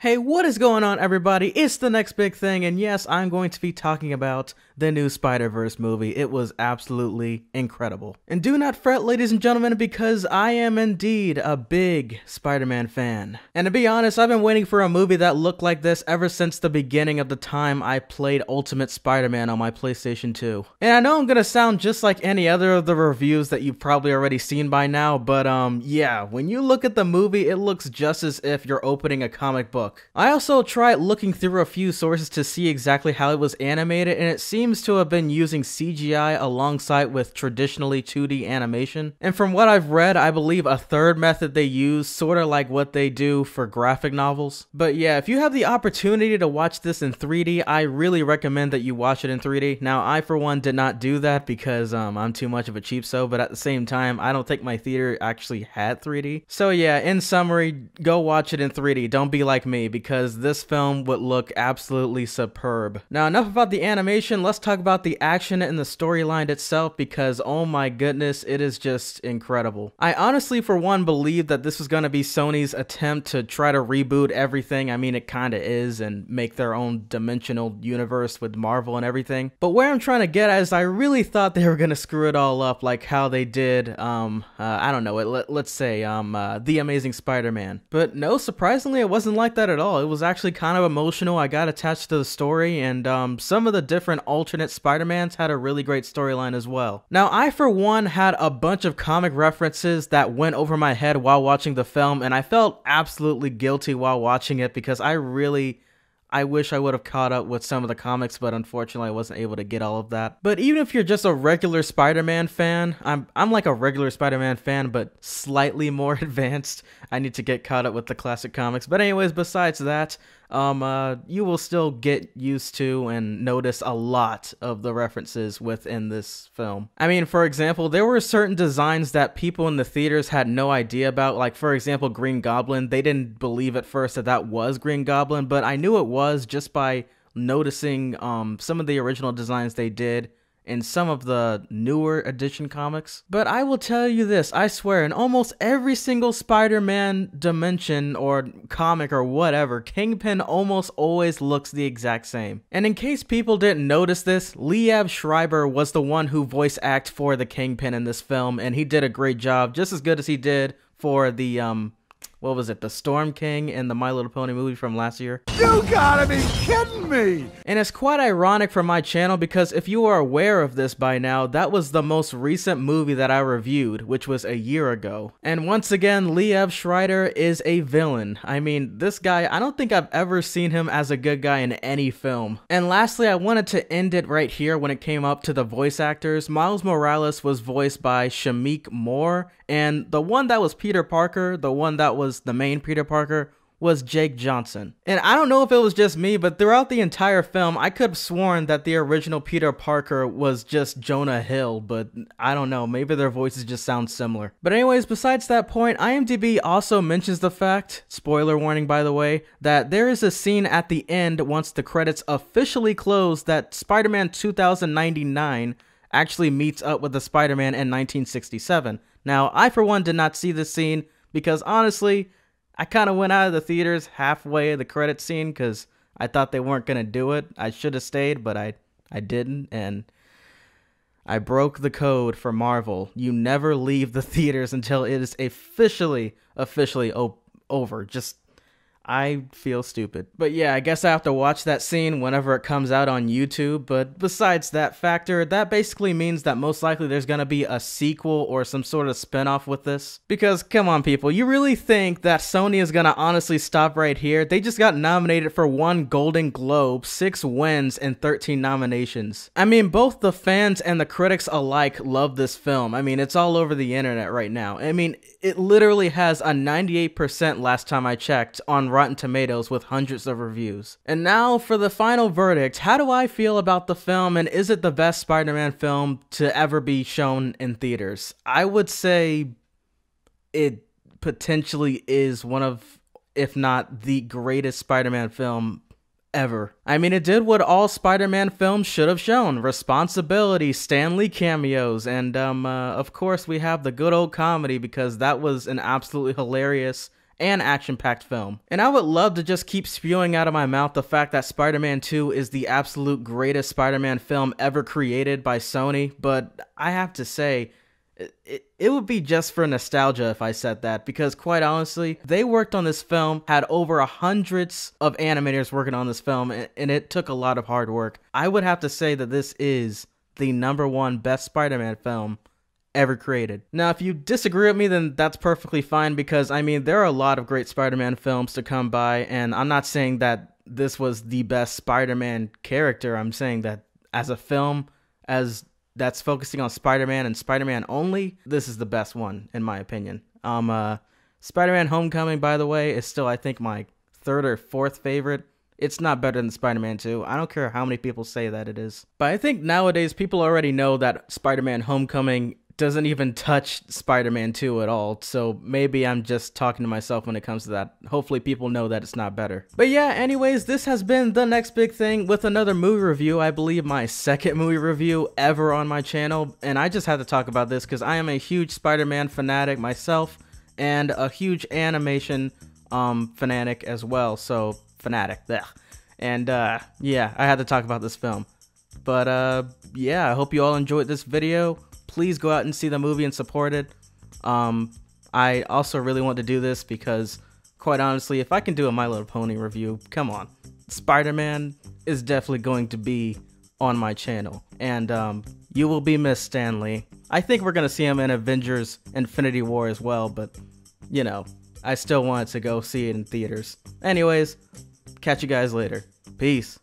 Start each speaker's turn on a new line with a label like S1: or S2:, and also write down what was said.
S1: Hey, what is going on, everybody? It's the next big thing, and yes, I'm going to be talking about the new Spider-Verse movie. It was absolutely incredible. And do not fret, ladies and gentlemen, because I am indeed a big Spider-Man fan. And to be honest, I've been waiting for a movie that looked like this ever since the beginning of the time I played Ultimate Spider-Man on my PlayStation 2. And I know I'm gonna sound just like any other of the reviews that you've probably already seen by now, but yeah, when you look at the movie, it looks just as if you're opening a comic book. I also tried looking through a few sources to see exactly how it was animated, and it seems to have been using CGI alongside with traditionally 2D animation. And from what I've read, I believe a third method they use, sort of like what they do for graphic novels. But yeah, if you have the opportunity to watch this in 3D, I really recommend that you watch it in 3D. Now, I for one did not do that because I'm too much of a cheapso, but at the same time, I don't think my theater actually had 3D. So yeah, in summary, go watch it in 3D. Don't be like me, because this film would look absolutely superb. Now, enough about the animation, let's talk about the action and the storyline itself, because oh my goodness, it is just incredible. I honestly, for one, believe that this was going to be Sony's attempt to try to reboot everything. I mean, it kind of is, and make their own dimensional universe with Marvel and everything. But where I'm trying to get at is I really thought they were going to screw it all up like how they did, I don't know, let's say, The Amazing Spider-Man. But no, surprisingly, it wasn't like that at all. It was actually kind of emotional. I got attached to the story, and some of the different alternate Spider-Mans had a really great storyline as well. Now, I for one had a bunch of comic references that went over my head while watching the film, and I felt absolutely guilty while watching it because I wish I would have caught up with some of the comics, but unfortunately I wasn't able to get all of that. But even if you're just a regular Spider-Man fan, I'm like a regular Spider-Man fan, but slightly more advanced. I need to get caught up with the classic comics. But anyways, besides that, you will still get used to and notice a lot of the references within this film. I mean, for example, there were certain designs that people in the theaters had no idea about. Like, for example, Green Goblin. They didn't believe at first that that was Green Goblin, but I knew it was just by noticing some of the original designs they did in some of the newer edition comics. But I will tell you this, I swear, in almost every single Spider-Man dimension or comic or whatever, Kingpin almost always looks the exact same. And in case people didn't notice this, Liev Schreiber was the one who voice acted for the Kingpin in this film, and he did a great job, just as good as he did for the what was it, the Storm King in the My Little Pony movie from last year.
S2: You gotta be kidding me!
S1: And it's quite ironic for my channel because if you are aware of this by now, that was the most recent movie that I reviewed, which was a year ago. And once again, Liev Schreiber is a villain. I mean, this guy, I don't think I've ever seen him as a good guy in any film. And lastly, I wanted to end it right here when it came up to the voice actors. Miles Morales was voiced by Shameik Moore, and the one that was Peter Parker, the one that was the main Peter Parker, was Jake Johnson. And I don't know if it was just me, but throughout the entire film, I could have sworn that the original Peter Parker was just Jonah Hill, but I don't know, maybe their voices just sound similar. But anyways, besides that point, IMDb also mentions the fact, spoiler warning by the way, that there is a scene at the end once the credits officially close that Spider-Man 2099 actually meets up with the Spider-Man in 1967. Now, I for one did not see this scene because honestly, I kind of went out of the theaters halfway the credit scene because I thought they weren't going to do it. I should have stayed, but I didn't, and I broke the code for Marvel. You never leave the theaters until it is officially over. Just, I feel stupid. But yeah, I guess I have to watch that scene whenever it comes out on YouTube. But besides that factor, that basically means that most likely there's gonna be a sequel or some sort of spinoff with this. Because come on people, you really think that Sony is gonna honestly stop right here? They just got nominated for 1 Golden Globe, 6 wins, and 13 nominations. I mean, both the fans and the critics alike love this film. I mean, it's all over the internet right now. I mean, it literally has a 98% last time I checked on Rotten Tomatoes with hundreds of reviews. And now for the final verdict, how do I feel about the film, and is it the best Spider-Man film to ever be shown in theaters? I would say it potentially is one of, if not the greatest Spider-Man film ever. I mean, it did what all Spider-Man films should have shown: responsibility, Stan Lee cameos, and of course we have the good old comedy, because that was an absolutely hilarious and action-packed film. And I would love to just keep spewing out of my mouth the fact that Spider-Man 2 is the absolute greatest Spider-Man film ever created by Sony, but I have to say, it would be just for nostalgia if I said that, because quite honestly, they worked on this film, had over hundreds of animators working on this film, and it took a lot of hard work. I would have to say that this is the #1 best Spider-Man film ever created. Now, if you disagree with me, then that's perfectly fine, because I mean, there are a lot of great Spider-Man films to come by, and I'm not saying that this was the best Spider-Man character. I'm saying that as a film, as that's focusing on Spider-Man and Spider-Man only, this is the best one, in my opinion. Spider-Man Homecoming, by the way, is still, I think, my 3rd or 4th favorite. It's not better than Spider-Man 2. I don't care how many people say that it is. But I think nowadays people already know that Spider-Man Homecoming doesn't even touch Spider-Man 2 at all, so maybe I'm just talking to myself when it comes to that. Hopefully people know that it's not better. But yeah, anyways, this has been The Next Big Thing with another movie review. I believe my 2nd movie review ever on my channel, and I just had to talk about this because I am a huge Spider-Man fanatic myself, and a huge animation fanatic as well, so fanatic, blech. And yeah, I had to talk about this film. But yeah, I hope you all enjoyed this video. Please go out and see the movie and support it. I also really want to do this because, quite honestly, if I can do a My Little Pony review, come on. Spider-Man is definitely going to be on my channel. And you will be missed, Stan Lee. I think we're going to see him in Avengers Infinity War as well, but, you know, I still wanted to go see it in theaters. Anyways, catch you guys later. Peace.